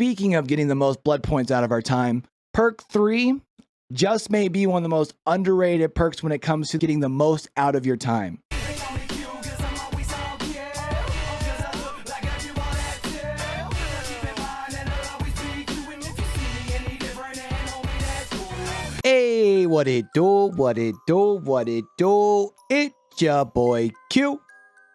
Speaking of getting the most blood points out of our time, perk 3 just may be one of the most underrated perks when it comes to getting the most out of your time. Hey, what it do, what it do, what it do? It's your boy Q,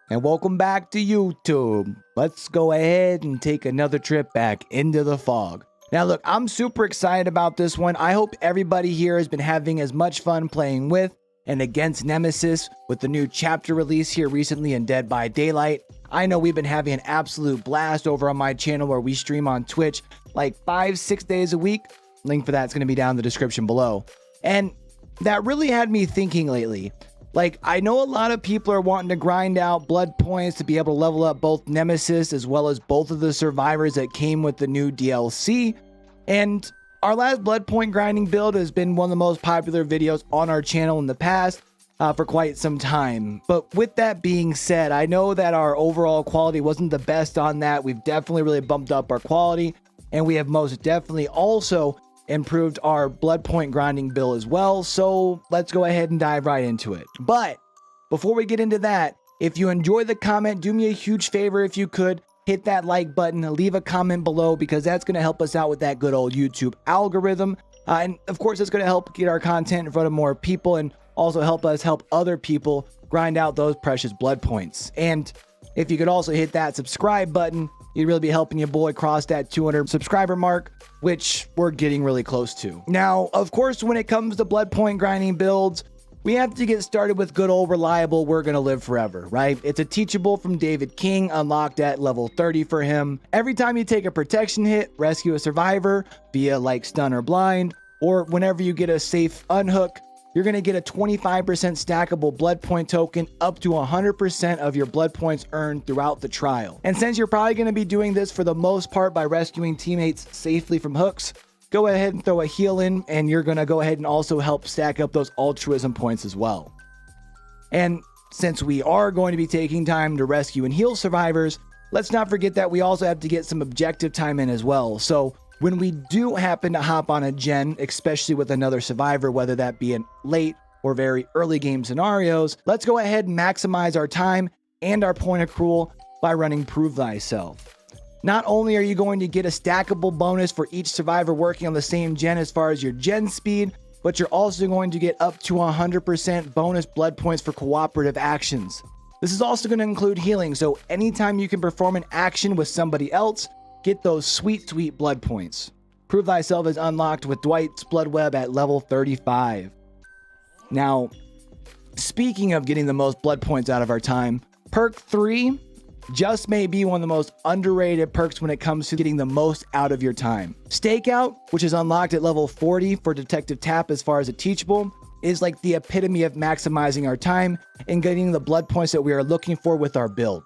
and welcome back to YouTube. Let's go ahead and take another trip back into the fog. Now look, I'm super excited about this one. I hope everybody here has been having as much fun playing with and against Nemesis with the new chapter release here recently in Dead by Daylight. I know we've been having an absolute blast over on my channel where we stream on Twitch like 5-6 days a week. Link for that's going to be down in the description below. And that really had me thinking lately. Like, I know a lot of people are wanting to grind out blood points to be able to level up both Nemesis as well as both of the survivors that came with the new DLC. And our last blood point grinding build has been one of the most popular videos on our channel in the past for quite some time. But with that being said, I know that our overall quality wasn't the best on that. We've definitely really bumped up our quality, and we have most definitely also improved our blood point grinding build as well. So let's go ahead and dive right into it. But before we get into that, if you enjoyed the comment, do me a huge favor if you could hit that like button, leave a comment below, because that's going to help us out with that good old YouTube algorithm. And of course, it's going to help get our content in front of more people and also help us help other people grind out those precious blood points. And if you could also hit that subscribe button, you'd really be helping your boy cross that 200 subscriber mark, which we're getting really close to. Now, of course, when it comes to blood point grinding builds, we have to get started with good old reliable We're Gonna Live Forever, right? It's a teachable from David King, unlocked at level 30 for him. Every time you take a protection hit, rescue a survivor via like stun or blind, or whenever you get a safe unhook, you're going to get a 25% stackable blood point token up to 100% of your blood points earned throughout the trial. And since you're probably going to be doing this for the most part by rescuing teammates safely from hooks, go ahead and throw a heal in, and you're going to go ahead and also help stack up those altruism points as well. And since we are going to be taking time to rescue and heal survivors, let's not forget that we also have to get some objective time in as well. So when we do happen to hop on a gen, especially with another survivor, whether that be in late or very early game scenarios, let's go ahead and maximize our time and our point accrual by running Prove Thyself. Not only are you going to get a stackable bonus for each survivor working on the same gen as far as your gen speed, but you're also going to get up to 100% bonus blood points for cooperative actions. This is also going to include healing, so anytime you can perform an action with somebody else, get those sweet, sweet blood points. Prove Thyself is unlocked with Dwight's Blood Web at level 35. Now, speaking of getting the most blood points out of our time, perk 3 just may be one of the most underrated perks when it comes to getting the most out of your time. Stakeout, which is unlocked at level 40 for Detective Tap as far as a teachable, is like the epitome of maximizing our time and getting the blood points that we are looking for with our build.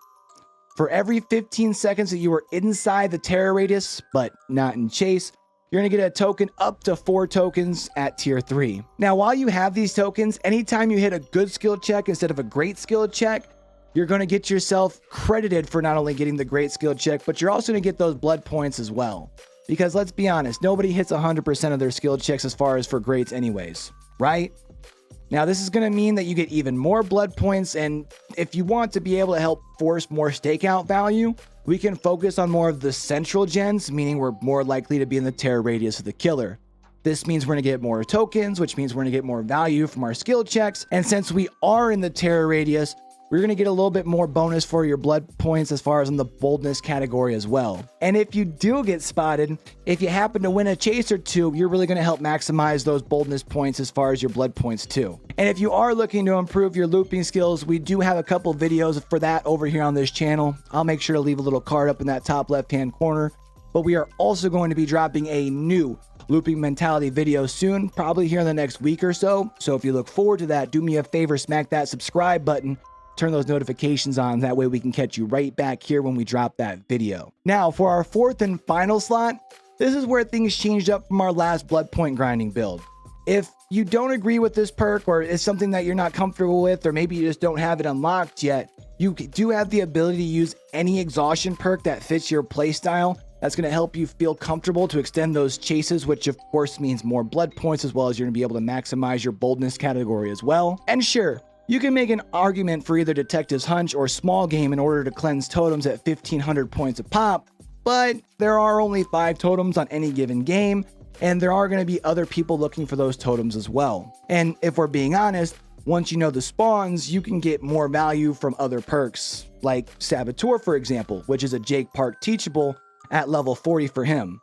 For every 15 seconds that you are inside the terror radius, but not in chase, you're going to get a token up to 4 tokens at tier 3. Now, while you have these tokens, anytime you hit a good skill check instead of a great skill check, you're going to get yourself credited for not only getting the great skill check, but you're also going to get those blood points as well. Because let's be honest, nobody hits 100% of their skill checks as far as for greats anyways, right? Now, this is going to mean that you get even more blood points, and if you want to be able to help force more stakeout value, we can focus on more of the central gens, meaning we're more likely to be in the terror radius of the killer. This means we're going to get more tokens, which means we're going to get more value from our skill checks, and since we are in the terror radius, we're going to get a little bit more bonus for your blood points as far as in the boldness category as well. And if you do get spotted, if you happen to win a chase or two, you're really going to help maximize those boldness points as far as your blood points too. And if you are looking to improve your looping skills, we do have a couple videos for that over here on this channel. I'll make sure to leave a little card up in that top left-hand corner. But we are also going to be dropping a new looping mentality video soon, probably here in the next week or so. So if you look forward to that, do me a favor, smack that subscribe button, turn those notifications on. That way we can catch you right back here when we drop that video. Now, for our 4th and final slot, this is where things changed up from our last blood point grinding build. If you don't agree with this perk, or it's something that you're not comfortable with, or maybe you just don't have it unlocked yet, you do have the ability to use any exhaustion perk that fits your playstyle That's going to help you feel comfortable to extend those chases, which of course means more blood points, as well as you're going to be able to maximize your boldness category as well. And sure, you can make an argument for either Detective's Hunch or Small Game in order to cleanse totems at 1500 points a pop, but there are only 5 totems on any given game, and there are going to be other people looking for those totems as well. And if we're being honest, once you know the spawns, you can get more value from other perks, like Saboteur, for example, which is a Jake Park teachable at level 40 for him.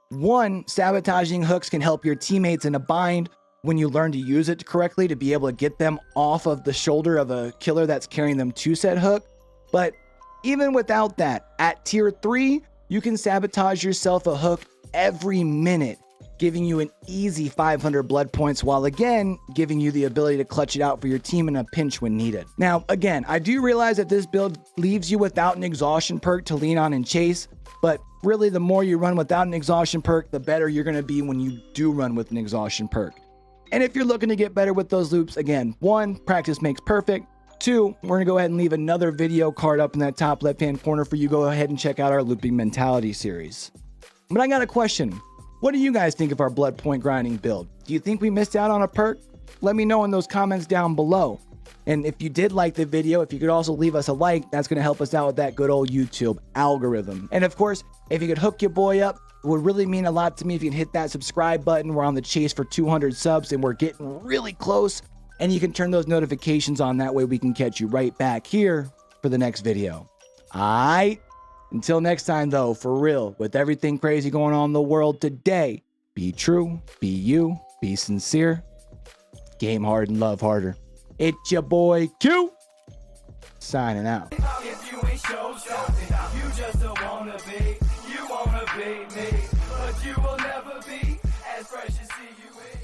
1, sabotaging hooks can help your teammates in a bind when you learn to use it correctly to be able to get them off of the shoulder of a killer that's carrying them to said hook. But even without that, at tier 3, you can sabotage yourself a hook every minute, giving you an easy 500 blood points, while again giving you the ability to clutch it out for your team in a pinch when needed. Now, again, I do realize that this build leaves you without an exhaustion perk to lean on and chase, but really the more you run without an exhaustion perk, the better you're going to be when you do run with an exhaustion perk. And if you're looking to get better with those loops, again, 1, practice makes perfect. 2, we're going to go ahead and leave another video card up in that top left-hand corner for you. Go ahead and check out our Looping Mentality series. But I got a question. What do you guys think of our Bloodpoint grinding build? Do you think we missed out on a perk? Let me know in those comments down below. And if you did like the video, if you could also leave us a like, that's going to help us out with that good old YouTube algorithm. And of course, if you could hook your boy up, it would really mean a lot to me if you can hit that subscribe button. We're on the chase for 200 subs and we're getting really close. And you can turn those notifications on. That way we can catch you right back here for the next video. Alright? Until next time though, for real, with everything crazy going on in the world today, be true, be you, be sincere, game hard and love harder. It's your boy Q, signing out. If you ain't show something, you just don't wanna be. You wanna be me, but you will never be as fresh as see you in.